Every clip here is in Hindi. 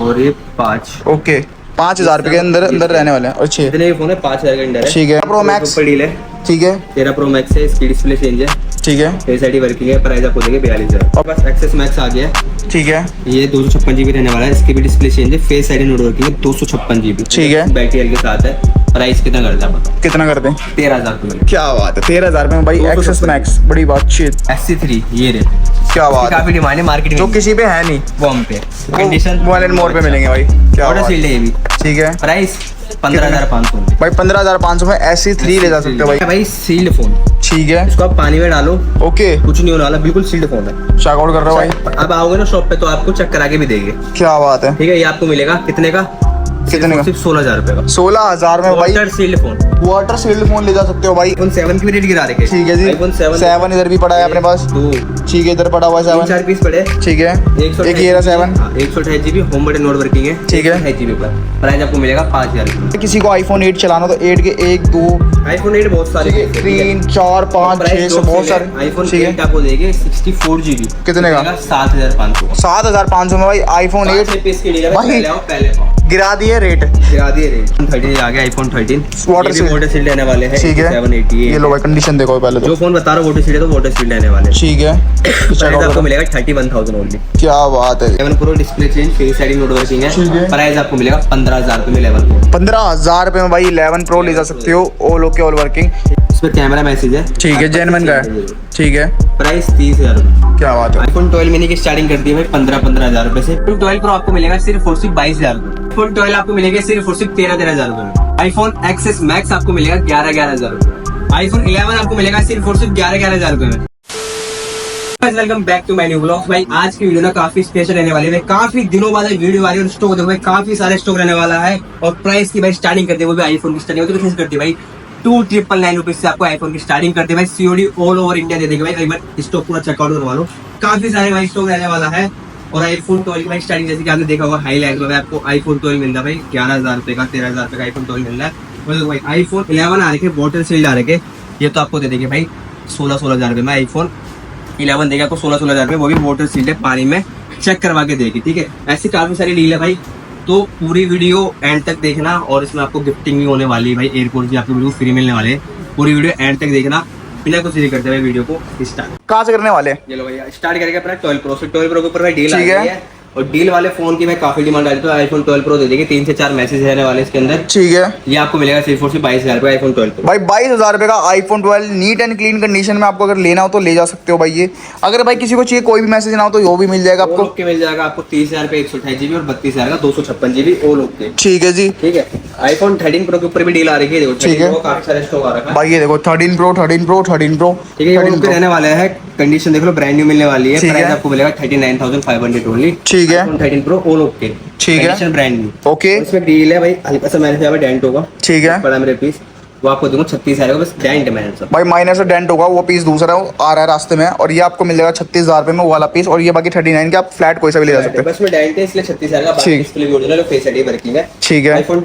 और ये 5। ओके 5,000 रुपए के अंदर रहने वाले हैं। और 6 इतने फोन है 5,000 के अंदर है। ठीक है। प्रो मैक्स डील है। ठीक है 13 प्रो मैक्स है, इसकी डिस्प्ले चेंज है। ठीक है फेस आईडी वर्किंग है। प्राइस आपको देंगे 42,000। और बस एक्सेस मैक्स आ गया है। ठीक है ये 256 GB रहने वाला है, इसकी भी डिस्प्ले चेंज है। फेस आईडी नोट वर्किंग है, 256 GB। ठीक है। बैटरी हेल्थ के साथ है। प्राइस कितना कर दिया पता? कितना करते हैं? 13,000 रुपये। क्या बात है 13,000 में भाई एक्सेस मैक्स, बड़ी बातचीत। SC3 ये रे, क्या बात है, काफी डिमांड है मार्केट में, जो किसी पे है नहीं वो हम पे। कंडीशन 1 मोर पे मिलेंगे भाई। क्या ऑर्डर बात सील्ड है ये भी। ठीक है प्राइस 15,500 भाई 15,500 में SC3 ले जा सकते हो भाई। भाई सील्ड फोन, ठीक है इसको आप पानी में डालो, ओके कुछ नहीं होने वाला, बिल्कुल सील्ड फोन है। चेकआउट कर रहे हो भाई। अब आओगे ना शॉप पे तो आपको चेक करा के भी देंगे। क्या बात है, ठीक है, ये आपको मिलेगा कितने का? कितने का? सिर्फ 16,000 रुपए का। 16,000 में भाई water sealed phone. Water sealed phone ले जा सकते हो भाई। iPhone 7 की भी रेट गिरा रखे। ठीक है जी। iPhone 7 इधर भी पड़ा है अपने पास। 2 ठीक है इधर पड़ा हुआ है 7। 4 पीस पड़े। ठीक है एक ये रहा 7। 128 GB home button note working है। ठीक है। 128 GB पर प्राइस आपको मिलेगा 5,000 रुपये। किसी को iPhone 8 चलाना तो 8 के 1 2 iPhone 8 बहुत सारे 3 4 5 6 से बहुत सारे। iPhone ठीक है 8 आपको देंगे 64 GB। कितने का? 7,500। 7,500 में भाई iPhone 8 पीस की डील है, भाई। पहले आओ पहले पाओ। गिरा दिए रेट। गिरा दिए रेट। 13 आ गया iPhone 13। वाटर ये भी वाटर सील्ड रहने वाले हैं। ठीक है 788। ये लो भाई कंडीशन देखो पहले जो तो। फोन बता रहा हूँ वाटर सील्ड है तो वाटर सील्ड रहने वाले हैं। ठीक है प्राइस आपको मिलेगा 31,000 ओनली। क्या बात है। 11 pro display change, face ID note working ठीक है। है। प्राइस आपको मिलेगा 15,000 रुपये में 11 प्रो। 15,000 रुपए में भाई 11 प्रो ले जा सकते हो। All okay all working. इसमें कैमरा मैसेज है। ठीक है जेन्युइन का है। ठीक है प्राइस 30,000 रुपये। क्या बात है। iPhone 12 मिनी की स्टार्टिंग कर दी है भाई 15,000 रुपए से। iPhone 12 प्रो आपको मिलेगा सिर्फ और सिर्फ 22,000 रुपये। iPhone 12 आपको मिलेगा सिर्फ और सिर्फ 13,000 रुपये में। iPhone XS Max आपको मिलेगा 11,000 रुपये। iPhone 11 आपको मिलेगा सिर्फ और सिर्फ 11,000 रुपये में। Welcome back to my new vlog. भाई आज की वीडियो ना काफी स्पेशल रहने वाली है। काफी दिनों बाद वीडियो आ रही है और स्टॉक देखो भाई काफी सारे स्टॉक रहने वाला है। और प्राइस की भाई स्टार्टिंग करते हैं वो भी आईफोन की स्टार्टिंग होती है करती है भाई 2,999 रुपीज से आपको आईफोन की स्टार्टिंग करते हैं भाई। COD ऑल ओवर इंडिया दे देंगे भाई। एक बार स्टॉक पूरा चेकआउट करवा लो, काफी सारे भाई स्टॉक रहने वाला है। और आईफोन 12 की भाई स्टार्टिंग जैसे कि आपने देखा होगा हाईलाइट में आपको आईफोन 12 मिल रहा है भाई 11,000 रुपए का, 13,000 रुपए का आईफोन 12 मिल रहा है। और भाई आईफोन 11 आ रखे वाटर सील्ड आ रखे, ये तो आपको दे देंगे भाई 16,000 रुपए में। आईफोन 11 देगा आपको 16,000 रुपए, वो भी वाटर सील्ड है, पानी में चेक करवा के देगी। ठीक है, ऐसी काफी सारी डील है भाई, तो पूरी वीडियो एंड तक देखना। और इसमें आपको गिफ्टिंग भी होने वाली है भाई, एयरपोर्ट की आपको वीडियो फ्री मिलने वाले हैं। पूरी वीडियो एंड तक देखना, बिना कुछ नहीं करते भाई वीडियो को स्टार्ट। कहाँ से करने वाले हैं? चलो भैया स्टार्ट करेंगे अपना 12 प्रो से। 12 प्रो के ऊपर भाई डील आ ठीक है। गई है और डील वाले फोन की भाई काफी डिमांड आ रही है, तो आईफोन 12 प्रो दे देंगे। 3 से 4 मैसेज रहने वाले इसके अंदर। ठीक है ये आपको मिलेगा सिर्फ और सिर्फ 22,000 रुपये आईफोन 12 प्रो। भाई 22,000 रुपए का iPhone 12 neat and clean condition में आपको अगर लेना हो तो ले जा सकते हो भाई। ये अगर भाई किसी को चाहिए कोई भी मैसेज ना हो तो वो भी मिल जाएगा आपको। ओके मिल जाएगा आपको 30,000 रुपये 128 GB और 32,000 का 256 GB ऑल ओके। ठीक है जी। ठीक है, आईफोन 13 प्रो के ऊपर भी डील आ रही है। देखो ठीक है। काफी सारे स्टॉक आ रखा है भाई ये देखो 13 प्रो 13 प्रो 13 प्रो। ठीक है, ये 13 ओके रहने वाला है। कंडीशन देख लो ब्रांड न्यू मिलने वाली है। ठीक प्राइस है। आपको मिलेगा 39,500 ओनली। ठीक है। IPhone 13 pro all okay. ठीक है। Condition brand new. ओके इसमें डील है भाई, हल्का सा मैंने यहाँ पे डेंट होगा। ठीक है बड़ा मेरे पीस वो आपको दूंगा 36,000 का, बस डेंट है मैंने सब। भाई माइनस से डेंट होगा, वो पीस दूसरा वो आ रहा है रास्ते में और ये आपको मिल जाएगा 36,000 रुपए में वो वाला पीस। और ये बाकी 39 के आप फ्लैट कोई सा भी ले जा सकते हैं। बस में डेंट है इसलिए 36,000 का। बाकी ठीक। डिस्प्ले भी ओरिजिनल है, फेस आईडी वर्किंग है। ठीक है आईफोन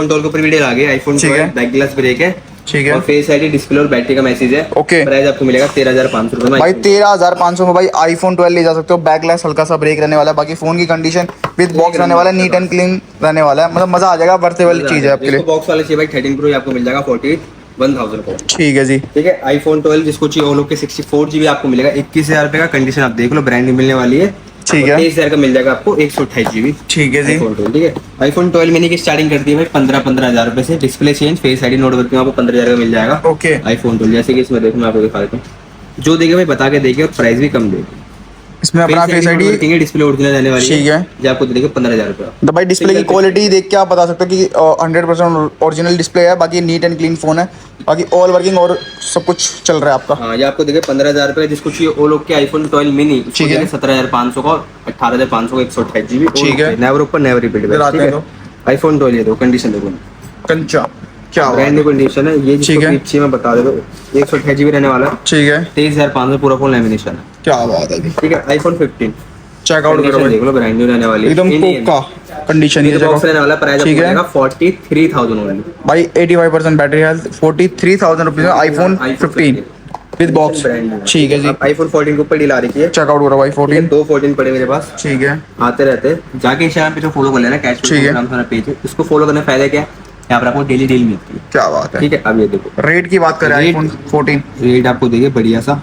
12 के ऊपर भी डील आ गई। आईफोन ठीक है। 12 बैक ग्लास ब्रेक है। ठीक है और फेस आईडी डिस्प्ले और बैटरी का मैसेज है। ओके। प्राइस आपको मिलेगा 13,500 रुपए में। भाई 13,500 में भाई आईफोन 12 ले जा सकते हो। बैकलेस हल्का सा ब्रेक रहने वाला है, बाकी फोन की कंडीशन विद बॉक्स रहने वाला है, नीट एंड क्लीन रहने वाला है। मतलब मजा आ जाएगा, बर्थेबल चीज है आपके लिए। बॉक्स वाले चाहिए भाई 13 प्रो आपको मिल जाएगा 41,000 को। ठीक है जी। ठीक है, आईफोन 12 जिसको चाहिए वो लोग के 64 GB आपको मिलेगा 21,000 रुपए का। कंडीशन आप देख लो ब्रांड न्यू मिलने वाली है। ठीक है। 23,000 का मिल जाएगा आपको 128 GB। ठीक है जी। iPhone 12, ठीक है। आईफोन 12 मिनी की स्टार्टिंग करती है भाई 15,000 रुपए से। Display change, face ID note working आपको 15,000 का मिल जाएगा। ओके। आईफोन 12 जैसे कि इसमें देखो मैं आपको दिखा देता हूँ, जो देगा भाई बता के देगी और प्राइस भी कम देगी। इसमें अपना फेस आईडी डिस्प्ले ओरिजिनल रहने वाली है। ठीक है। जो आपको देगा 15,000 रुपए। तो भाई डिस्प्ले की क्वालिटी देख के आप बता सकते हो कि 100% ओरिजिनल डिस्प्ले है। बाकी नीट एंड क्लीन फोन है, बाकी ऑल वर्किंग और सब कुछ चल रहा है आपका। हाँ, ये आपको देगा 15,000 रुपए। जिसको चाहिए वो लोग के आईफोन 12 मिनी ठीक है 17,500 का और 18,500 का 128 GB। ठीक है। नेवर ऊपर नेवर रिपीट। आईफोन 12 ये दो कंडीशन देखो कंचा क्या ब्रांड न्यू कंडीशन है ये। ठीक है। जिसको मैं बता देता हूँ 128 GB रहने वाला है। ठीक है 23,500 पूरा फुल लैमिनेशन है। क्या बात है। ठीक है, आईफोन 15 चेकआउट करो भाई, देख लो ब्रांड न्यू रहने वाली है। एकदम कोका कंडीशन है। बॉक्स रहने वाला प्राइस ठीक है 43,000 ओनली। भाई 85% बैटरी हेल्थ 43,000 रुपीज में आईफोन 15। With box. ठीक है जी, आईफोन 14 के ऊपर डील आ रही है। चेकआउट करो भाई 14। 14 पड़े मेरे पास, ठीक है, आते रहते हैं। जाके इंस्टाग्राम पे जो फॉलो कर लेना, कैश ठीक है। हमारा पेज है, उसको फॉलो करने का फायदा क्या है, यहाँ पर आपको डेली डील मिलती है। क्या बात है। ठीक है, अब ये देखो रेट की बात करें रेट- आईफोन 14, रेट आपको देखिए बढ़िया सा,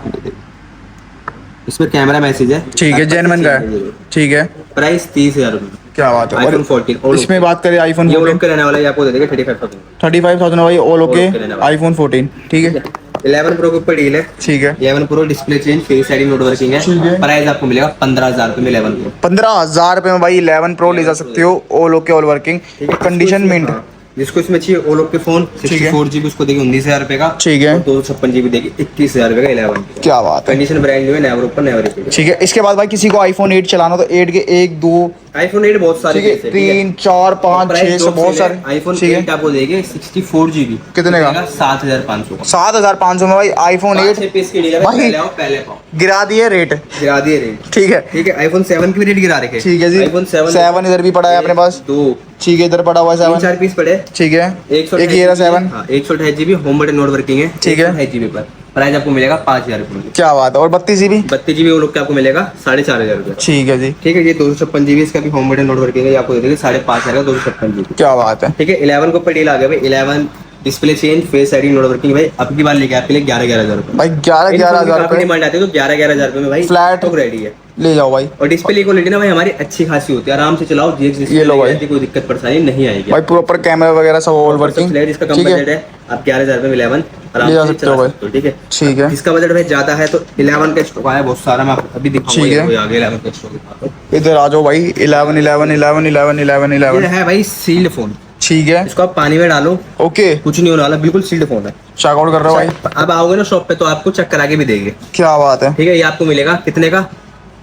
इसमें कैमरा मैसेज है। ठीक है, जेन्युइन का है। ठीक है, प्राइस 30,000 रुपये। क्या बात है। आईफोन 14 और इसमें बात करें आईफोन ये वो 14, लोग के रहने वाला है, ये आपको दे देंगे 35,000। 35,000 भाई ऑल ओके। ओके रहने वाला। आईफोन 14 ठीक है, 11 प्रो के ऊपर डील है। ठीक है। 11 pro display change, face ID note working ठीक है। है। प्राइस आपको मिलेगा 15,000 रुपये में 11 प्रो। 15,000 रुपए में भाई 11 प्रो ले जा सकते हो, ऑल ओके ऑल वर्किंग, ठीक है, कंडीशन मिंट। हाँ, जिसको इसमें चाहिए ओ लोग के फोन ठीक है। 64 GB उसको देगी 19,000 रुपये का। ठीक है। और 256 GB देगी 21,000 रुपये का 11। क्या बात है। कंडीशन ब्रांड न्यू है, नेवर ओपन नेवर रिपीट। ठीक है, इसके बाद भाई किसी को आईफोन 8 चलाना तो 8 के 1 2 आईफोन 8 बहुत सारे ठीक है, पीस है, ठीक है। 3 4 5 प्राइस 6 जो बहुत सेल है, सारे। आईफोन ठीक है, 8 आपको देगी 64 GB। कितने का? 7,500 का। 7,500 में भाई आईफोन 8 8 पीस की डील है, भाई। पहले आओ पहले पाओ। गिरा दिए रेट। गिरा दिए रेट। ठीक है, ठीक है, आईफोन 7 की भी रेट गिरा रखे। ठीक है जी। आईफोन 7 7 इधर भी पड़ा है अपने पास। 2 ठीक है, इधर पड़ा हुआ है 7। 4 पीस पड़े। ठीक है, एक ये रहा 7। 128 GB home button note working है। ठीक है। 128 GB पर प्राइस आपको मिलेगा 5,000 रुपये। क्या बात है। और 32 जीबी। 32 GB वो लोग का आपको मिलेगा 4,500 रुपये। ठीक है जी, ठीक है, ये 256 GB इसका भी होम बटन नोट वर्किंग है, ये आपको दे देंगे 5,500 का 256 GB। क्या बात है। ठीक है, 11 के ऊपर डील आ गया भाई। 11 display change, face ID note working भाई, अब की बार लेके आपके लिए 11,000 रुपये। भाई 11,000 रुपए डिमांड आती है तो 11,000 रुपये में भाई Flat। तो रेडी है। ले जाओ भाई। और डिस्प्ले क्वालिटी ना भाई हमारी अच्छी खासी होती है, आराम से चलाओ। ये लो भाई। कोई दिक्कत परेशानी नहीं आएगी भाई प्रॉपर कैमरा वगैरह सब ऑल वर्किंग। फ्लैट इसका कम ठीक बजट है, है, आप 11,000 रुपये में 11 आराम ले जा से सकते चला हो भाई। सकते हो। ठीक है, ठीक है। जिसका बजट भाई ज्यादा है तो 11 का स्टॉक आया बहुत सारा, मैं आपको अभी दिखाऊंगा। ठीक है। ये आगे 11 का स्टॉक दिखाता हूं। इधर आ जाओ भाई। 11 11 11 11 11 ये 11। है भाई सील्ड फोन, ठीक है, इसको आप पानी में डालो ओके, कुछ नहीं होने वाला, बिल्कुल सील्ड फोन है। चेकआउट कर रहे हो भाई। अब आओगे ना शॉप पे तो आपको चेक करा के भी देंगे। क्या बात है। ठीक है, ये आपको मिलेगा कितने का?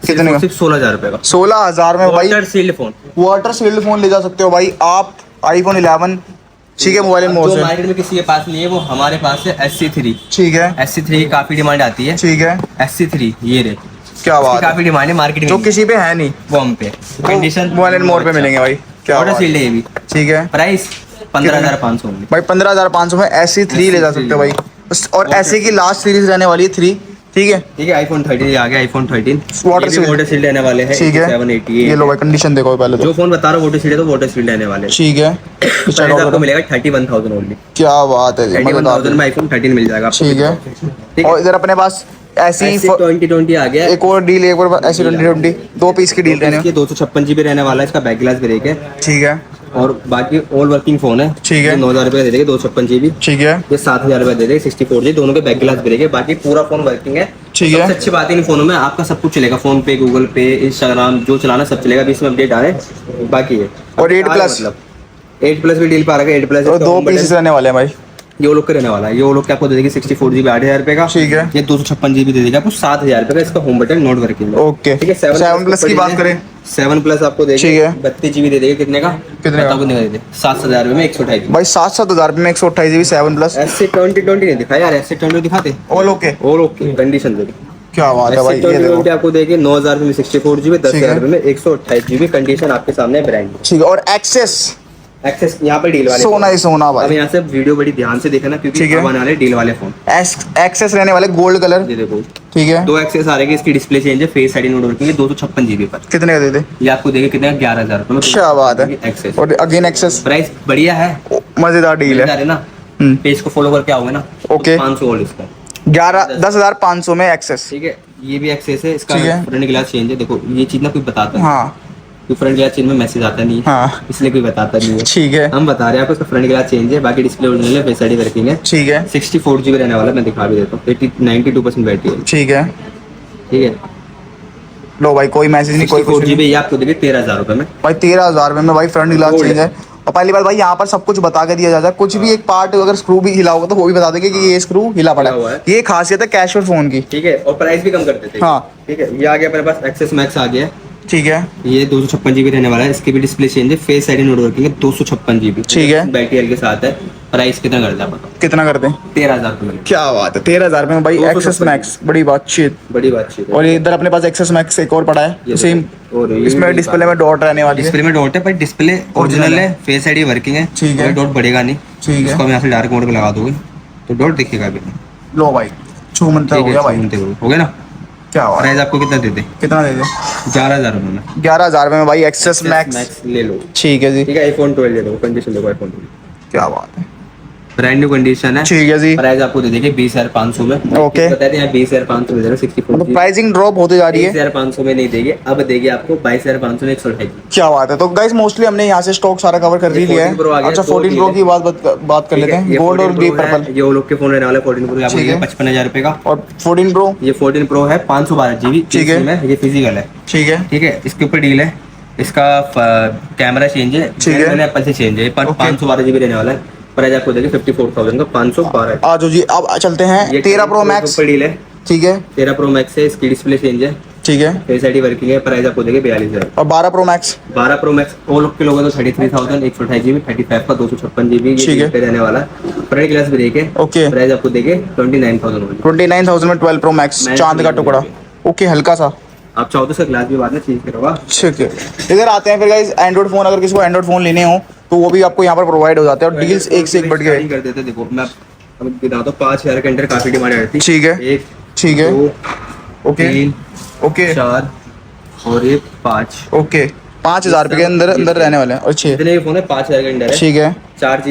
कितने का? सिर्फ 16,000 रुपये का 16,000 में भाई water sealed phone. Water shield phone ले जा सकते हो भाई आप। आईफोन 11 ठीक है, मोबाइल अब मोड जो से। मार्केट में किसी के पास नहीं है वो हमारे पास है SC3। ठीक है, SC3 की काफी डिमांड आती है। ठीक है, SC3 ये रे, क्या इसकी बात है। काफी डिमांड है मार्केट जो में, किसी पे है नहीं, वो हम पे कंडीशन मोबाइल मोड पे मिलेंगे भाई। क्या वाटर बात सील्ड है। है ये भी। ठीक है, प्राइस 15,500 होंगे भाई 15,500 में SC3 ले जा सकते हो भाई। और ऐसे की लास्ट सीरीज रहने वाली है 3। ठीक है, ठीक है, आईफोन 13 आ गया, iPhone 13 water sealed. Water sealed रहने वाले हैं। ठीक है, 788 ये लो भाई कंडीशन देखो पहले तो। जो फोन बता रहा हूँ वाटर सील्ड है तो वाटर सील्ड रहने वाले हैं। ठीक है, प्राइस चेकआउट आपको करो। मिलेगा 31,000 ओनली। क्या बात है जी, मजेदार। 31,000 में आईफोन 13 मिल जाएगा आपको। ठीक है, ठीक और है, इधर अपने पास ऐसी 2020 आ गया। एक और डील, एक और ऐसी 2020 2 पीस की डील रहने। 256 GB रहने वाला है, इसका बैक ग्लास ब्रेक है। ठीक है, और बाकी ऑल वर्किंग फोन है। ठीक है। 9,000 रुपये दे देंगे 256 GB। ठीक है, ये 7,000 रुपये दे देंगे 64 GB, दोनों के बैक ग्लास ब्रेक है, बाकी पूरा फोन वर्किंग है। ठीक है। सबसे अच्छी बात है इन फोनों में आपका सब कुछ चलेगा, फोन पे, गूगल पे, इंस्टाग्राम जो चलाना सब चलेगा। अभी इसमें अपडेट आ रहे हैं बाकी है। और 8+ मतलब 8+ भी डील पा रहा है। 8+ और 2 पीसेस रहने वाले हैं भाई। ये वो लोग का रहने वाला है, ये वो लोग के आपको दे देगी 64 GB 8,000 रुपये का। ठीक है। ये 256 GB दे देगा आपको 7,000 रुपये का, इसका होम बटन नोट वर्किंग है। ओके, ठीक है, 7+ की बात करें। 7+ आपको देगी ठीक है। 32 GB दे देगा। कितने का? कितने का? बताओ कितने का दे दे? 7,000 रुपये में 128 GB। भाई 7,000 रुपये में 128 जीबी 7+। SC20 नहीं दिखा यार, SC20 दिखाते ऑल ओके, और ओके कंडीशन देखिए। क्या बात है भाई। ये देखो, आपको देगी 9,000 रुपये में 64 GB, ठीक है। 10,000 रुपये में 128 GB। कंडीशन आपके सामने ब्रांड ठीक है। और एक्सेस एक्सेस यहाँ पर डील वाले सोना ही सोना अब भाई। यहाँ से वीडियो बड़ी ध्यान से देखना ठीक क्योंकि है। अब आने वाले डील वाले फोन। एक्सेस रहने वाले गोल्ड कलर। ये देखो ठीक है, 2 एक्सेस आ रहे हैं, इसकी डिस्प्ले चेंज है, फेस आईडी नोट वर्किंग है, 256 GB पर। कितने का दे दे। ये आपको देगी कितने? 11,000 रुपये में। क्या बात है। एक्सेस और अगेन एक्सेस, प्राइस बढ़िया है, मजेदार डील मिल जा है। रहे ना। हम्म। पेज को फॉलो करके आओगे ना ओके। 500 और इसका। 10,500 में एक्सेस। ठीक है, ये भी एक्सेस है, इसका ठीक है। फ्रंट ग्लास चेंज है। देखो ये चीज ना कोई बताता है, हाँ कोई फ्रंट ग्लास चेंज में मैसेज आता नहीं है, हाँ, इसलिए कोई बताता नहीं है। ठीक है, हम बता रहे हैं आपको, इसका फ्रंट ग्लास चेंज है, बाकी डिस्प्ले ओरिजिनल है, फेस आईडी वर्किंग है। ठीक है, 64 GB रहने वाला, मैं दिखा भी देता हूँ। 92% बैटरी है। ठीक है। ठीक है, लो भाई कोई मैसेज नहीं, कोई 64 कुछ GB नहीं। ये आपको देगी 13,000 रुपये में। भाई 13,000 में भाई फ्रंट ग्लास Gold चेंज है। और पहली बात भाई यहाँ पर सब कुछ बता के दिया जाता है, कुछ भी एक पार्ट अगर स्क्रू भी हिला होगा तो वो भी बता देंगे कि ये स्क्रू हिला पड़ा हिला हुआ है। है। ये खासियत है कैशुअल फोन की। ठीक है, और प्राइस भी कम कर देते हैं। हाँ। ठीक है, ये आ गया अपने पास एक्सेस मैक्स आ गया है। ठीक है, ये 256 GB रहने वाला है, इसकी भी डिस्प्ले चेंज है, फेस आईडी नोट वर्किंग है, 256 GB। ठीक है। बैटरी के साथ है। प्राइस कितना कर दिया बताओ? कितना करते हैं? 13,000 रुपये में। क्या बात है, 13,000 में भाई 256 एक्सेस मैक्स, बड़ी बातचीत। बड़ी बातचीत है। और ये इधर अपने पास एक्सेस मैक्स एक और पड़ा है ये सेम, देखो, और ये इसमें भी डिस्प्ले में डॉट रहने वाली है। डिस्प्ले में डॉट है पर डिस्प्ले ओरिजिनल है, फेस आईडी वर्किंग है। ठीक है। डॉट बढ़ेगा नहीं। ठीक है। इसको हम यहाँ से डार्क मोड में लगा दोगे तो डॉट दिखेगा भी नहीं। लो भाई छू मंतर हो गया भाई, हो गया ना। क्या हुआ? प्राइस आपको कितना देते? कितना दे दे? 11,000 रुपये में 11,000 में भाई एक्सेस मैक्स। मैक्स ले लो। ठीक है जी, ठीक है, iPhone 12 ले लो, कंडीशन देखो iPhone 12 क्या बात है। ब्रांड न्यू कंडीशन है। ठीक है जी, प्राइस आपको दे देंगे 20,500 में। ओके। बता दें 20,500 में दे रहे 64 मतलब प्राइसिंग ड्रॉप होते जा रही है। 20,500 में नहीं देंगे, अब देंगे आपको 22,500 में 128 GB। क्या बात है। तो गाइस मोस्टली हमने यहाँ से स्टॉक सारा कवर कर ही लिया 14 Pro आ है। गया, अच्छा दो 14 deal प्रो है। की बात कर ठीक लेते है, हैं। ये गोल्ड और 14 डीप Pro है, पर्पल। ये वो लोग के फोन रहने वाला है 14 Pro, आपको ठीक है। 55,000 रुपए का। और 14 प्रो, ये 14 Pro है 512 GB। ठीक है। में ये फिजिकल है। ठीक है ठीक है, इसके ऊपर डील है। इसका कैमरा चेंज है, ठीक है। मैंने एप्पल से चेंज है, पर ओके। 512 GB रहने वाला है। प्राइस आपको देंगे 54,000 का 512। आ जाओ जी, अब चलते हैं 13 प्रो मैक्स। ऊपर डील है। ठीक है 13 Pro Max है, इसकी डिस्प्ले चेंज है, ठीक है। फेस आईडी वर्किंग है। प्राइस आपको देंगे 42,000। और 12 प्रो मैक्स, 12 Pro Max वो लोग के लोग हैं तो 33,000, 128 GB, 35 का 256 GB ठीक है। पे रहने वाला है। फ्रंट ग्लास भी देखे। ओके। प्राइस आपको देंगे 29,000 में। 29,000 में 12 प्रो मैक्स, मैक्स चांद का भी टुकड़ा। ओके, हल्का सा। आप चाहो तो इसका ग्लास भी बाद में चेंज करवा। ठीक है, इधर आते हैं फिर गाइस एंड्रॉइड फोन। अगर किसी को एंड्रॉइड फोन लेने हो तो वो भी आपको यहाँ पर प्रोवाइड हो जाते हैं, और डील्स एक से एक बढ़ गए। कर देते। देखो मैं अब बता दो 5,000 के अंदर काफी डिमांड रहती है। ठीक है। एक, ठीक है। 2, ओके 3, ओके 4 और ये 5। ओके 5,000 रुपये के अंदर रहने वाले हैं। और 6, इतने फोन है 5,000 के अंदर है। ठीक है 4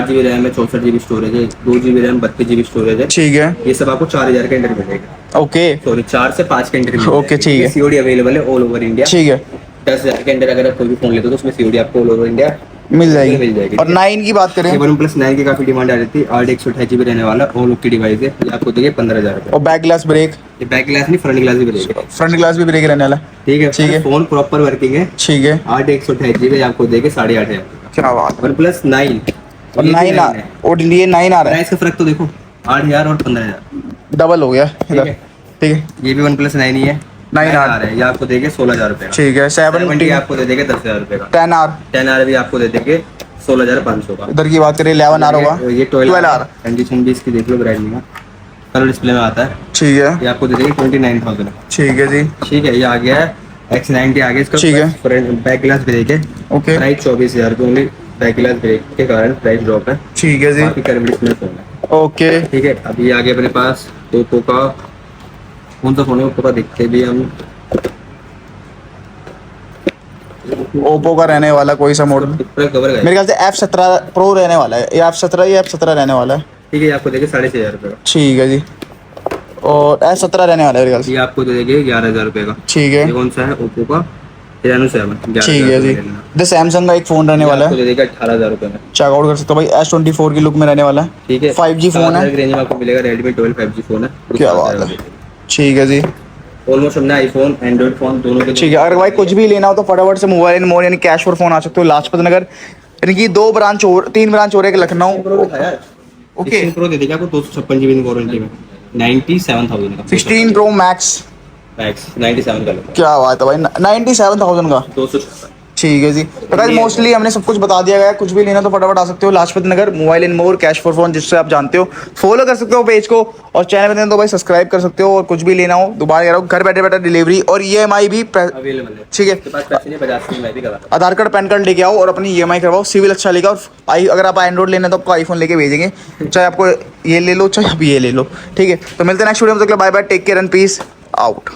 GB रैम है, 64 GB स्टोरेज है, 2 GB रैम, 32 GB स्टोरेज है। ठीक है। ये सब आपको 4,000 के अंदर मिलेगा। ओके सॉरी 4 से 5 के अंदर मिलेगा। ओके, ठीक है। सीओडी अवेलेबल है ऑल ओवर इंडिया। ठीक है, 10,000 के अंदर अगर आप कोई भी फोन लेते हो तो उसमें सीओडी आपको ऑल ओवर इंडिया मिल जाएगी। मिल जाएगी। और 9 की बात करें, ये OnePlus 9 की काफी डिमांड आ रही थी। 8 128 GB रहने वाला ऑल ओवर की डिवाइस है। ये आपको देंगे 15,000 रुपये। और बैक ग्लास ब्रेक, ये बैक ग्लास नहीं, फ्रंट ग्लास भी मिलेगा। फ्रंट ग्लास भी ब्रेक रहने वाला है। ठीक है, ठीक है। फोन प्रॉपर वर्किंग है। ठीक है, 8 128 GB आपको देंगे 8,500। क्या बात। OnePlus 9 और 9 और ये 9 आ रहा है, प्राइस का फर्क तो देखो 8,000 और 15,000। डबल हो गया इधर। है। ठीक है, ये भी OnePlus 9 ही है। 9 आ रहा है, ये आपको देंगे 16,000 रुपये का। ठीक है। 7 आपको दे देंगे 10,000 रुपये का। 10 आर, 10R भी आपको दे देंगे 16,500 का। इधर की बात करें 11 आर होगा। ये 12 आर, कंडीशन भी इसकी देख लो, ब्रांड का कलर डिस्प्ले में आता है। ठीक है। ये आपको दे देंगे 29,000 का। ठीक है जी, ठीक है, ये आ गया है X90 आ गया। इसका ठीक है। फ्रंट बैक ग्लास ब्रेक है। ओके। प्राइस 24,000 की ओनली। बैक ग्लास ब्रेक के कारण प्राइस ड्रॉप है। ठीक है जी, बाकी कर्व डिस्प्ले फोन है। ओके। ठीक है, अभी ये आ गया अपने पास ओप्पो का। कौन सा फोन है ओप्पो का, देखते भी हम। ओप्पो का रहने वाला कोई सा मॉडल, पूरा कवर मेरे ख्याल से F17 प्रो रहने वाला है, या F17 या F17 रहने वाला है। ठीक है, ये आपको देंगे 6,500 रुपये का। ठीक है जी, और F17 रहने वाला है मेरे ख्याल से। ये आपको दे देंगे 11,000 रुपये का। ठीक है। ये कौन सा है ओप्पो का Reno 7। ठीक है जी, द सैमसंग का एक फोन रहने वाला आपको है, दे देगा 18,000 रुपये में। चेकआउट कर सकते हो भाई। S24 की लुक में रहने वाला है। ठीक है, 5G फोन है। 7,000 की रेंज में आपको मिलेगा। Redmi 12 5G फोन है। क्या बात है। ठीक है जी, ऑलमोस्ट हमने आईफोन एंड्रॉइड फोन दोनों के। ठीक है। अगर भाई कुछ भी लेना हो तो फटाफट से मोबाइल इन मोर यानी कैश फॉर फोन आ सकते हो लाजपत नगर। इनकी 2 ब्रांच और 3 ब्रांच और एक लखनऊ। ओके। प्रो दे देगा आपको 256 GB वारंटी में 97,000 का। 16 प्रो मैक्स, मैक्स 97 का लो। क्या बात है भाई, 97,000 का। 256। ठीक है जी। तो गाइस मोस्टली हमने सब कुछ बता दिया गया है। कुछ भी लेना तो फटाफट आ सकते हो Lajpat Nagar, mobile in more cash for phone, जिससे आप जानते हो। फॉलो कर सकते हो पेज को, और चैनल में तो भाई सब्सक्राइब कर सकते हो। और कुछ भी लेना हो, दोबारा कह रहा हूँ, घर बैठे बैठे डिलीवरी और EMI भी। अवेलेबल है। ठीक है, के पास पैसे नहीं, बजाज से मैं भी करा। आधार कार्ड पैन कार्ड लेके आओ और अपनी EMI करवाओ, सिविल अच्छा लेगा। और अगर आप एंड्रॉइड लेना है तो आपको आईफोन लेके भेजेंगे, चाहे आपको ये ले लो चाहे आप ये ले लो। ठीक है, तो मिलते हैं नेक्स्ट वीडियो में। Bye bye, take care and peace out.